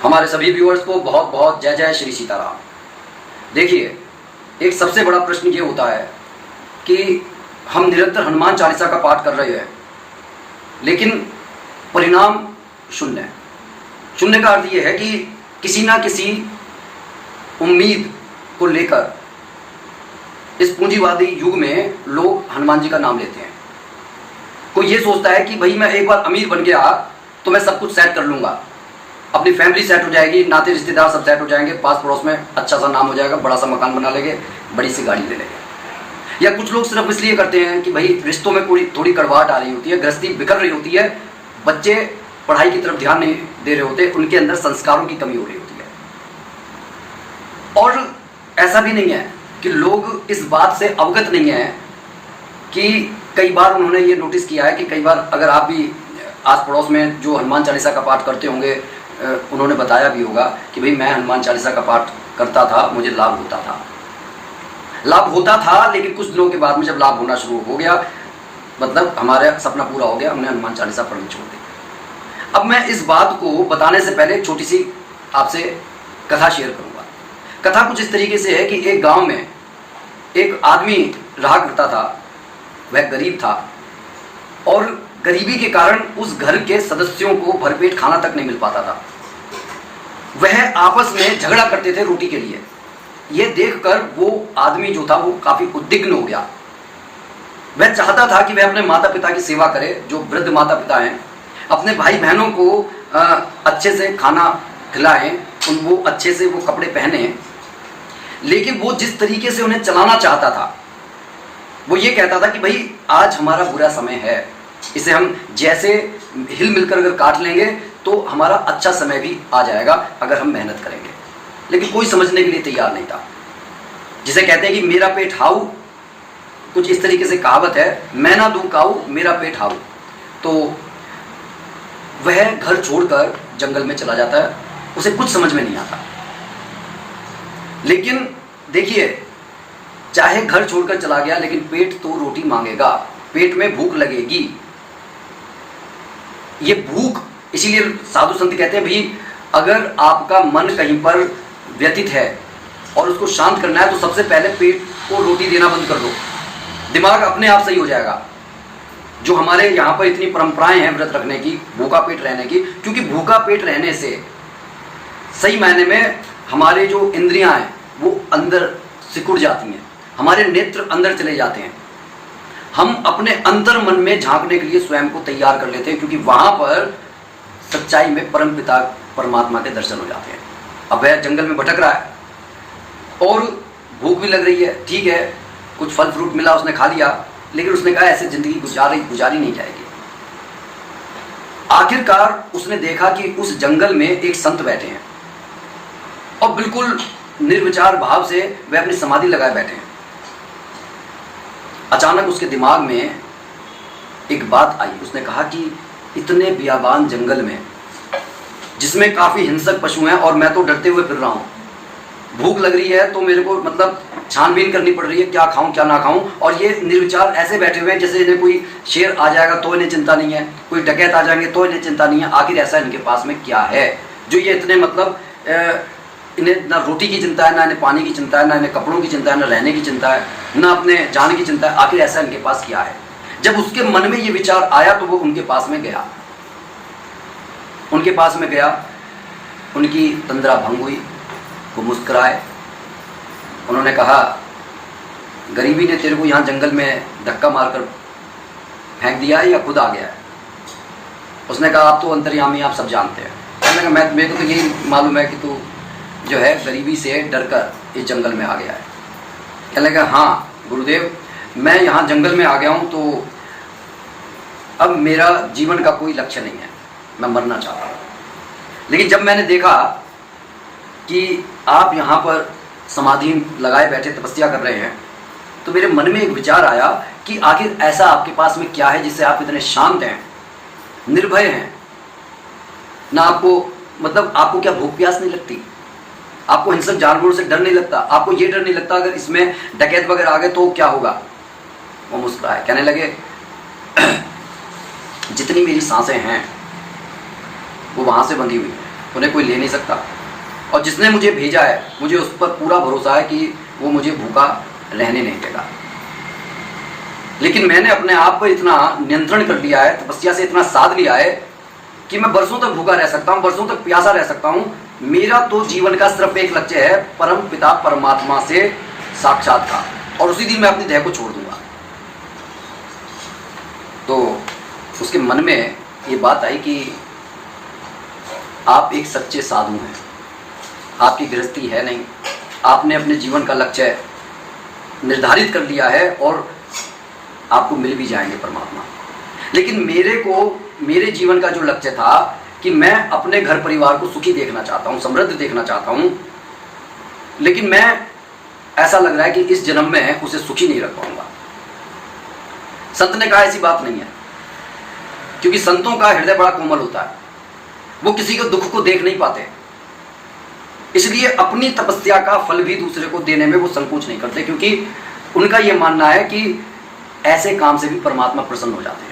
हमारे सभी व्यूअर्स को बहुत बहुत जय जय श्री सीताराम। देखिए, एक सबसे बड़ा प्रश्न ये होता है कि हम निरंतर हनुमान चालीसा का पाठ कर रहे हैं, लेकिन परिणाम शून्य। शून्य का अर्थ ये है कि किसी ना किसी उम्मीद को लेकर इस पूंजीवादी युग में लोग हनुमान जी का नाम लेते हैं। कोई ये सोचता है कि भाई मैं एक बार अमीर बन गया तो मैं सब कुछ सेट कर लूँगा, अपनी फैमिली सेट हो जाएगी, नाते रिश्तेदार सब सेट हो जाएंगे, पास पड़ोस में अच्छा सा नाम हो जाएगा, बड़ा सा मकान बना लेंगे, बड़ी सी गाड़ी ले लेंगे। या कुछ लोग सिर्फ इसलिए करते हैं कि भाई रिश्तों में थोड़ी कड़वाहट आ रही होती है, गृहस्थी बिखर रही होती है, बच्चे पढ़ाई की तरफ ध्यान नहीं दे रहे होते, उनके अंदर संस्कारों की कमी हो रही होती है। और ऐसा भी नहीं है कि लोग इस बात से अवगत नहीं है कि कई बार उन्होंने ये नोटिस किया है कि कई बार अगर आप भी आस पड़ोस में जो हनुमान चालीसा का पाठ करते होंगे, उन्होंने बताया भी होगा कि भाई मैं हनुमान चालीसा का पाठ करता था, मुझे लाभ होता था, लेकिन कुछ दिनों के बाद में जब लाभ होना शुरू हो गया, मतलब हमारा सपना पूरा हो गया, हमने हनुमान चालीसा पढ़नी छोड़ दी। अब मैं इस बात को बताने से पहले छोटी सी आपसे कथा शेयर करूंगा। कथा कुछ इस तरीके से है कि एक गांव में एक आदमी रहा करता था। वह गरीब था और गरीबी के कारण उस घर के सदस्यों को भरपेट खाना तक नहीं मिल पाता था। वह आपस में झगड़ा करते थे रोटी के लिए। यह देखकर वो आदमी जो था वो काफी उद्विग्न हो गया। वह चाहता था कि वह अपने माता पिता की सेवा करे, जो वृद्ध माता पिता हैं, अपने भाई बहनों को अच्छे से खाना खिलाएं, वो अच्छे से वो कपड़े पहने। लेकिन वो जिस तरीके से उन्हें चलाना चाहता था, वो ये कहता था कि भाई आज हमारा बुरा समय है, इसे हम जैसे हिल मिलकर अगर काट लेंगे तो हमारा अच्छा समय भी आ जाएगा अगर हम मेहनत करेंगे। लेकिन कोई समझने के लिए तैयार नहीं था। जिसे कहते हैं कि मेरा पेट हाउ, कुछ इस तरीके से कहावत है, मैं ना दूं काऊ मेरा पेट हाउ। तो वह घर छोड़कर जंगल में चला जाता है। उसे कुछ समझ में नहीं आता। लेकिन देखिए, चाहे घर छोड़कर चला गया, लेकिन पेट तो रोटी मांगेगा, पेट में भूख लगेगी। ये भूख, इसीलिए साधु संत कहते हैं भाई अगर आपका मन कहीं पर व्यथित है और उसको शांत करना है तो सबसे पहले पेट को रोटी देना बंद कर दो, दिमाग अपने आप सही हो जाएगा। जो हमारे यहाँ पर इतनी परंपराएं हैं व्रत रखने की, भूखा पेट रहने की, क्योंकि भूखा पेट रहने से सही मायने में हमारे जो इंद्रियां हैं वो अंदर सिकुड़ जाती हैं, हमारे नेत्र अंदर चले जाते हैं। हम अपने अंतर मन में झांकने के लिए स्वयं को तैयार कर लेते हैं, क्योंकि वहां पर सच्चाई में परम पिता परमात्मा के दर्शन हो जाते हैं। अब वह जंगल में भटक रहा है और भूख भी लग रही है, ठीक है, कुछ फल फ्रूट मिला, उसने खा लिया, लेकिन उसने कहा ऐसे जिंदगी गुजारी नहीं जाएगी। आखिरकार उसने देखा कि उस जंगल में एक संत बैठे हैं और बिल्कुल निर्विचार भाव से वे अपनी समाधि लगाए बैठे हैं। अचानक उसके दिमाग में एक बात आई। उसने कहा कि इतने बियाबान जंगल में, जिसमें काफी हिंसक पशु हैं और मैं तो डरते हुए फिर रहा हूं, भूख लग रही है तो मेरे को मतलब छानबीन करनी पड़ रही है, क्या खाऊं क्या ना खाऊं, और ये निर्विचार ऐसे बैठे हुए हैं जैसे इन्हें कोई शेर आ जाएगा तो इन्हें चिंता नहीं है, कोई डकैत आ जाएंगे तो इन्हें चिंता नहीं है। आखिर ऐसा इनके पास में क्या है जो ये इतने मतलब इन्हें ना रोटी की चिंता है, ना इन्हें पानी की चिंता है, ना इन्हें कपड़ों की चिंता है, ना रहने की चिंता है, ना अपने जान की चिंता है। आखिर ऐसा इनके पास क्या है? जब उसके मन में ये विचार आया तो वो उनके पास में गया। उनकी तंद्रा भंग हुई, वो मुस्कुराए। उन्होंने कहा, गरीबी ने तेरे को यहाँ जंगल में धक्का मारकर फेंक दिया है या खुद आ गया है? उसने कहा, आप तो अंतर्यामी, आप सब जानते हैं। कहने लगा, मेरे को तो यही मालूम है कि तू जो है गरीबी से डरकर इस जंगल में आ गया है। कहने लगा, हाँ गुरुदेव, मैं यहाँ जंगल में आ गया हूँ तो अब मेरा जीवन का कोई लक्ष्य नहीं है, मैं मरना चाहता हूँ। लेकिन जब मैंने देखा कि आप यहाँ पर समाधि लगाए बैठे तपस्या कर रहे हैं, तो मेरे मन में एक विचार आया कि आखिर ऐसा आपके पास में क्या है जिससे आप इतने शांत हैं, निर्भय हैं। ना आपको मतलब आपको क्या भूख प्यास नहीं लगती? आपको हिंसक जानवरों से डर नहीं लगता? आपको ये डर नहीं लगता अगर इसमें डकैत वगैरह आ गए तो क्या होगा? वो मुस्कुराए, कहने लगे, जितनी मेरी सांसें हैं वो वहां से बंधी हुई है, उन्हें कोई ले नहीं सकता, और जिसने मुझे भेजा है मुझे उस पर पूरा भरोसा है कि वो मुझे भूखा रहने नहीं देगा। लेकिन मैंने अपने आप पर इतना नियंत्रण कर लिया है, तपस्या से इतना साध लिया है कि मैं बरसों तक भूखा रह सकता हूँ, बरसों तक प्यासा रह सकता हूँ। मेरा तो जीवन का सिर्फ एक लक्ष्य है, परम पिता परमात्मा से साक्षात्कार, और उसी दिन मैं अपनी देह को छोड़ दूंगा। तो उसके मन में ये बात आई कि आप एक सच्चे साधु हैं, आपकी गृहस्थी है नहीं, आपने अपने जीवन का लक्ष्य निर्धारित कर लिया है और आपको मिल भी जाएंगे परमात्मा। लेकिन मेरे जीवन का जो लक्ष्य था कि मैं अपने घर परिवार को सुखी देखना चाहता हूँ, समृद्ध देखना चाहता हूँ, लेकिन मैं ऐसा लग रहा है कि इस जन्म में उसे सुखी नहीं रख पाऊंगा। संत ने कहा ऐसी बात नहीं है, क्योंकि संतों का हृदय बड़ा कोमल होता है, वो किसी के दुख को देख नहीं पाते, इसलिए अपनी तपस्या का फल भी दूसरे को देने में वो संकोच नहीं करते, क्योंकि उनका ये मानना है कि ऐसे काम से भी परमात्मा प्रसन्न हो जाते हैं।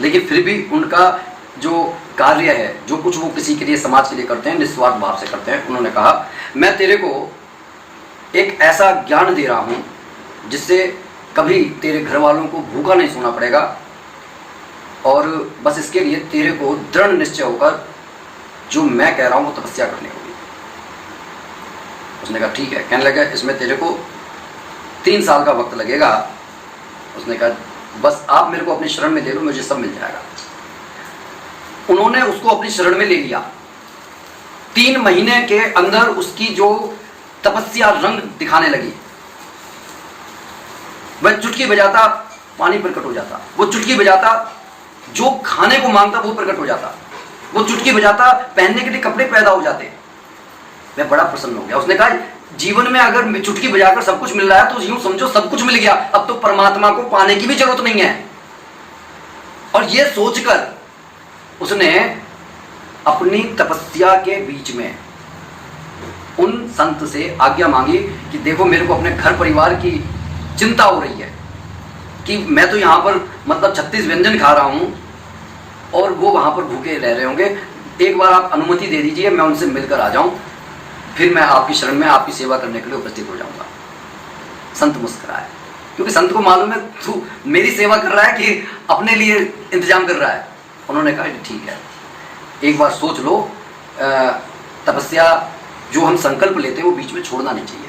लेकिन फिर भी उनका जो कार्य है, जो कुछ वो किसी के लिए, समाज के लिए करते हैं, निस्वार्थ भाव से करते हैं। उन्होंने कहा मैं तेरे को एक ऐसा ज्ञान दे रहा हूँ जिससे कभी तेरे घर वालों को भूखा नहीं सोना पड़ेगा, और बस इसके लिए तेरे को दृढ़ निश्चय होकर जो मैं कह रहा हूँ वो तपस्या करनी होगी। उसने कहा ठीक है। कहने लगा इसमें तेरे को 3 साल का वक्त लगेगा। उसने कहा बस आप मेरे को अपनी शरण में ले लो, मुझे सब मिल जाएगा। उन्होंने उसको अपनी शरण में ले लिया। 3 महीने के अंदर उसकी जो तपस्या रंग दिखाने लगी। वह चुटकी बजाता पानी प्रकट हो जाता, वो चुटकी बजाता जो खाने को मांगता वो प्रकट हो जाता, वो चुटकी बजाता पहनने के लिए कपड़े पैदा हो जाते। मैं बड़ा प्रसन्न हो गया। उसने कहा जीवन में अगर चुटकी बजाकर सब कुछ मिल रहा है तो यूं समझो सब कुछ मिल गया, अब तो परमात्मा को पाने की भी जरूरत नहीं है। और यह सोचकर उसने अपनी तपस्या के बीच में उन संत से आज्ञा मांगी कि देखो मेरे को अपने घर परिवार की चिंता हो रही है कि मैं तो यहाँ पर मतलब 36 व्यंजन खा रहा हूँ और वो वहाँ पर भूखे रह रहे होंगे, एक बार आप अनुमति दे दीजिए मैं उनसे मिलकर आ जाऊँ, फिर मैं आपकी शरण में आपकी सेवा करने के लिए उपस्थित हो जाऊँगा। संत मुस्कुराए, क्योंकि संत को मालूम है तू मेरी सेवा कर रहा है कि अपने लिए इंतजाम कर रहा है। उन्होंने कहा ठीक है, एक बार सोच लो, तपस्या जो हम संकल्प लेते हैं वो बीच में छोड़ना नहीं चाहिए।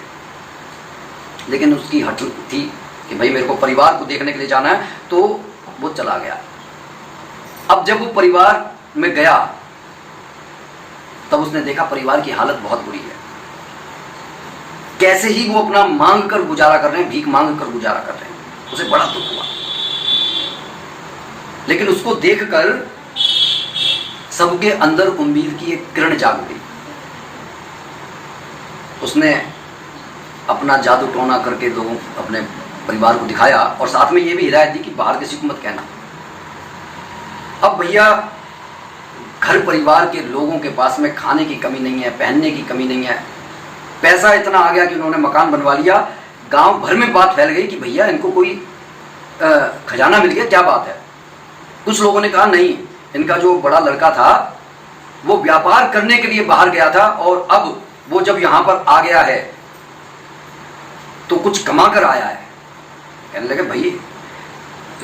लेकिन उसकी हट थी कि भाई मेरे को परिवार को देखने के लिए जाना है, तो वो चला गया। अब जब वो परिवार में गया तब उसने देखा परिवार की हालत बहुत बुरी है। कैसे ही वो अपना मांग कर गुजारा कर रहे हैं, भीख मांग कर गुजारा कर रहे हैं। उसे बड़ा दुख हुआ, लेकिन उसको देखकर सबके अंदर उम्मीद की एक किरण जाग गई। उसने अपना जादू टोना करके लोगों अपने परिवार को दिखाया और साथ में ये भी हिदायत दी कि बाहर किसी को मत कहना। अब भैया घर परिवार के लोगों के पास में खाने की कमी नहीं है, पहनने की कमी नहीं है, पैसा इतना आ गया कि उन्होंने मकान बनवा लिया। गांव भर में बात फैल गई कि भैया इनको कोई खजाना मिल गया, क्या बात है। कुछ लोगों ने कहा नहीं, इनका जो बड़ा लड़का था वो व्यापार करने के लिए बाहर गया था और अब वो जब यहां पर आ गया है तो कुछ कमा कर आया है। कहने लगे भाई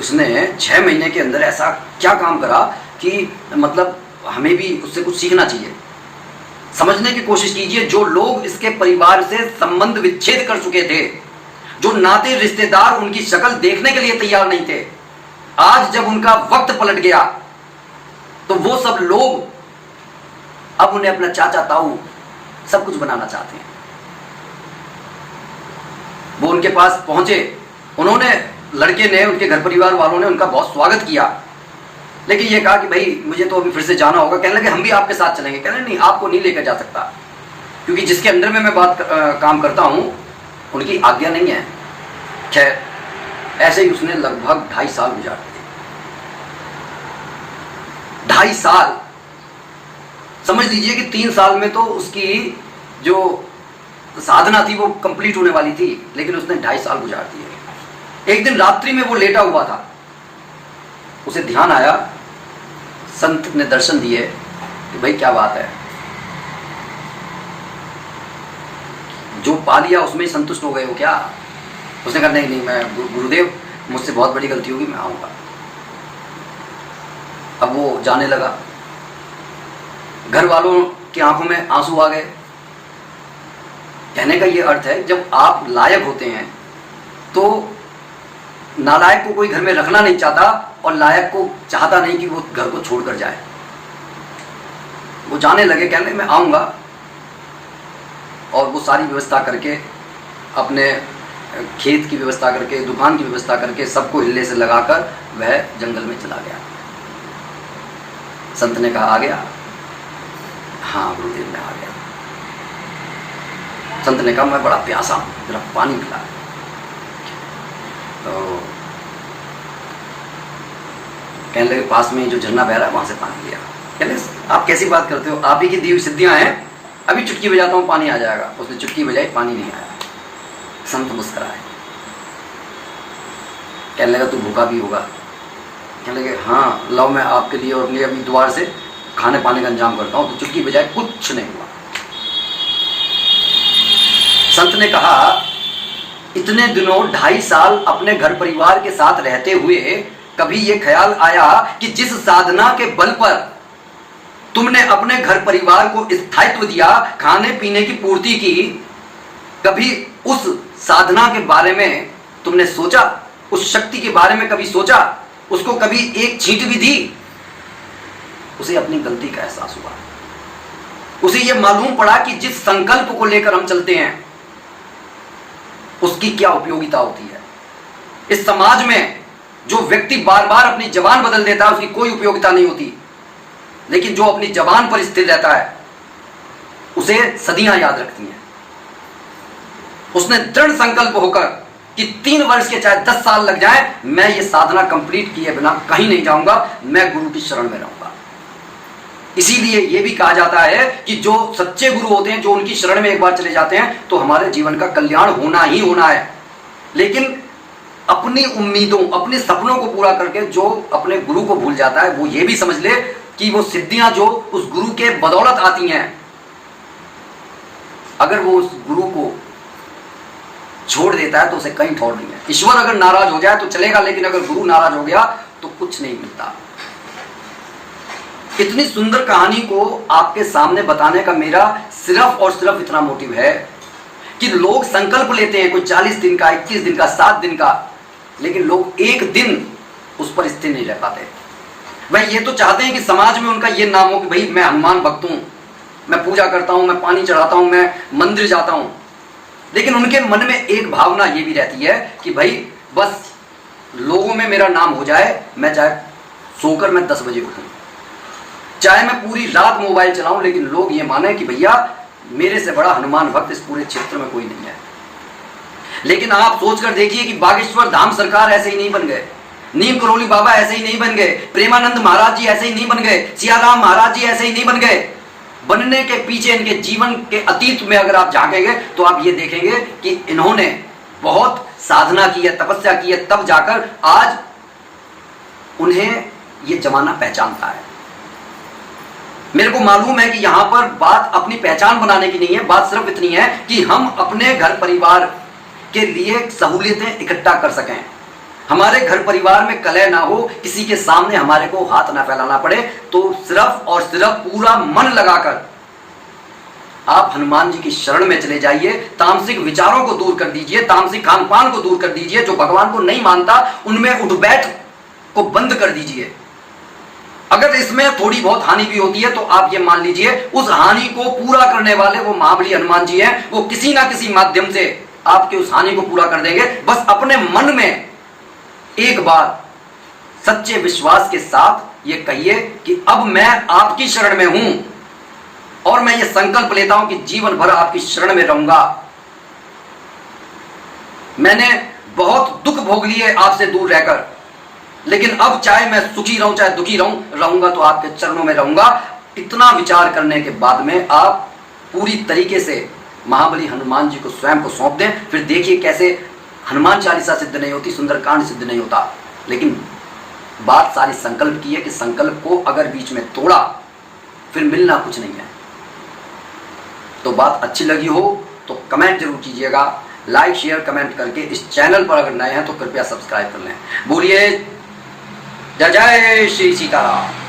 उसने 6 महीने के अंदर ऐसा क्या काम करा कि मतलब हमें भी उससे कुछ सीखना चाहिए। समझने की कोशिश कीजिए, जो लोग इसके परिवार से संबंध विच्छेद कर चुके थे, जो नाते रिश्तेदार उनकी शक्ल देखने के लिए तैयार नहीं थे, आज जब उनका वक्त पलट गया तो वो सब लोग अब उन्हें अपना चाचा ताऊ सब कुछ बनाना चाहते हैं। वो उनके पास पहुंचे, उन्होंने लड़के ने, उनके घर परिवार वालों ने उनका बहुत स्वागत किया, लेकिन ये कहा कि भाई मुझे तो अभी फिर से जाना होगा। कहने लगे हम भी आपके साथ चलेंगे। कहने नहीं, आपको नहीं लेकर जा सकता, क्योंकि जिसके अंदर में मैं काम करता हूं उनकी आज्ञा नहीं है। खैर ऐसे ही उसने लगभग 2.5 साल गुजार दिए। 2.5 साल समझ लीजिए कि 3 साल में तो उसकी जो साधना थी वो कंप्लीट होने वाली थी, लेकिन उसने 2.5 साल गुजार दिए। एक दिन रात्रि में वो लेटा हुआ था, उसे ध्यान आया, संत ने दर्शन दिए कि भाई क्या बात है। जो पा लिया उसमें ही संतुष्ट हो गए हो क्या? उसने कहा नहीं नहीं, मैं गुरुदेव मुझसे बहुत बड़ी गलती होगी, मैं आऊँगा। अब वो जाने लगा। घर वालों की आंखों में आंसू आ गए। कहने का ये अर्थ है, जब आप लायक होते हैं तो नालायक को कोई घर में रखना नहीं चाहता और लायक को चाहता नहीं कि वो घर को छोड़कर जाए। वो जाने लगे, कहने मैं आऊँगा, और वो सारी व्यवस्था करके, अपने खेत की व्यवस्था करके, दुकान की व्यवस्था करके, सबको हिल्ले से लगाकर वह जंगल में चला गया। संत ने कहा आ गया? हाँ गुरुदेव मैं आ गया। संत ने कहा मैं बड़ा प्यासा हूँ, जरा पानी पिला। तो कहने लगे पास में जो झरना बह रहा है वहां से पानी लिया। कहने आप कैसी बात करते हो, आप ही की दी हुई सिद्धियां हैं, अभी चुटकी बजाता हूँ पानी आ जाएगा। उसने चुटकी बजाई, पानी नहीं आया। संत मुस्कुराए। कहने लगा तू भूखा भी होगा? कहने लगे हाँ लाओ मैं आपके लिए और अपने अभी द्वार से खाने पाने का इंतजाम करता हूँ। तो चुटकी बजाय, कुछ नहीं हुआ। संत ने कहा इतने दिनों 2.5 साल अपने घर परिवार के साथ रहते हुए कभी ये ख्याल आया कि जिस साधना के बल पर तुमने अपने घर परिवार को स्थायित्व दिया, खाने पीने की पूर्ति की, कभी उस साधना के बारे में तुमने सोचा? उस शक्ति के बारे में कभी सोचा? उसको कभी एक छींट भी दी? उसे अपनी गलती का एहसास हुआ। उसे यह मालूम पड़ा कि जिस संकल्प को लेकर हम चलते हैं उसकी क्या उपयोगिता होती है। इस समाज में जो व्यक्ति बार बार अपनी जबान बदल देता है उसकी कोई उपयोगिता नहीं होती, लेकिन जो अपनी जबान पर स्थिर रहता है उसे सदियां याद रखती हैं। उसने दृढ़ संकल्प होकर कि 3 वर्ष के चाहे 10 साल लग जाए, मैं ये साधना कंप्लीट किए बिना कहीं नहीं जाऊंगा, मैं गुरु की शरण में रहूंगा। इसीलिए यह भी कहा जाता है कि जो सच्चे गुरु होते हैं, जो उनकी शरण में एक बार चले जाते हैं तो हमारे जीवन का कल्याण होना ही होना है। लेकिन अपनी उम्मीदों, अपने सपनों को पूरा करके जो अपने गुरु को भूल जाता है, वो ये भी समझ ले कि वो सिद्धियां जो उस गुरु के बदौलत आती हैं, अगर वो उस गुरु को छोड़ देता है तो उसे कहीं ठौर नहीं है। ईश्वर अगर नाराज हो जाए तो चलेगा, लेकिन अगर गुरु नाराज हो गया तो कुछ नहीं मिलता। इतनी सुंदर कहानी को आपके सामने बताने का मेरा सिर्फ और सिर्फ इतना मोटिव है कि लोग संकल्प लेते हैं, कोई 40 दिन का, 21 दिन का, 7 दिन का, लेकिन लोग एक दिन उस पर स्थिर नहीं रह पाते। वह ये तो चाहते हैं कि समाज में उनका ये नाम हो कि भाई मैं हनुमान भक्त हूं, मैं पूजा करता हूं, मैं पानी चढ़ाता हूं, मैं मंदिर जाता हूं। लेकिन उनके मन में एक भावना ये भी रहती है कि भाई बस लोगों में मेरा नाम हो जाए, मैं चाहे सोकर मैं 10 बजे उठूं, चाहे मैं पूरी रात मोबाइल चलाऊं, लेकिन लोग ये माने कि भैया मेरे से बड़ा हनुमान भक्त इस पूरे क्षेत्र में कोई नहीं है। लेकिन आप सोचकर देखिए कि बागेश्वर धाम सरकार ऐसे ही नहीं बन गए, नीम करोली बाबा ऐसे ही नहीं बन गए, प्रेमानंद महाराज जी ऐसे ही नहीं बन गए, सियाराम महाराज जी ऐसे ही नहीं बन गए। बनने के पीछे इनके जीवन के अतीत में अगर आप झांकेंगे तो आप ये देखेंगे कि इन्होंने बहुत साधना की है, तपस्या की है, तब जाकर आज उन्हें ये जमाना पहचानता है। मेरे को मालूम है कि यहां पर बात अपनी पहचान बनाने की नहीं है, बात सिर्फ इतनी है कि हम अपने घर परिवार के लिए सहूलियतें इकट्ठा कर सकें, हमारे घर परिवार में कलह ना हो, किसी के सामने हमारे को हाथ ना फैलाना पड़े। तो सिर्फ और सिर्फ पूरा मन लगाकर आप हनुमान जी की शरण में चले जाइए, तामसिक विचारों को दूर कर दीजिए, तामसिक खान पान को दूर कर दीजिए, जो भगवान को नहीं मानता उनमें उठ बैठ को बंद कर दीजिए। अगर इसमें थोड़ी बहुत हानि भी होती है तो आप ये मान लीजिए उस हानि को पूरा करने वाले वो महाबली हनुमान जी हैं, वो किसी ना किसी माध्यम से आपके उस हानि को पूरा कर देंगे। बस अपने मन में एक बार सच्चे विश्वास के साथ ये कहिए कि अब मैं आपकी शरण में हूं और मैं ये संकल्प लेता हूं कि जीवन भर आपकी शरण में रहूंगा। मैंने बहुत दुख भोग लिए आपसे दूर रहकर, लेकिन अब चाहे मैं सुखी रहूं चाहे दुखी रहूंगा तो आपके चरणों में रहूंगा। इतना विचार करने के बाद में आप पूरी तरीके से महाबली हनुमान जी को स्वयं को सौंप दें। फिर देखिए कैसे हनुमान चालीसा सिद्ध नहीं होती, सुंदरकांड सिद्ध नहीं होता, लेकिन बात सारी संकल्प की है कि संकल्प को अगर बीच में तोड़ा फिर मिलना कुछ नहीं है। तो बात अच्छी लगी हो तो कमेंट जरूर कीजिएगा, लाइक शेयर कमेंट करके इस चैनल पर अगर नए हैं तो कृपया सब्सक्राइब कर लें। बोलिए जय जय श्री सीताराम।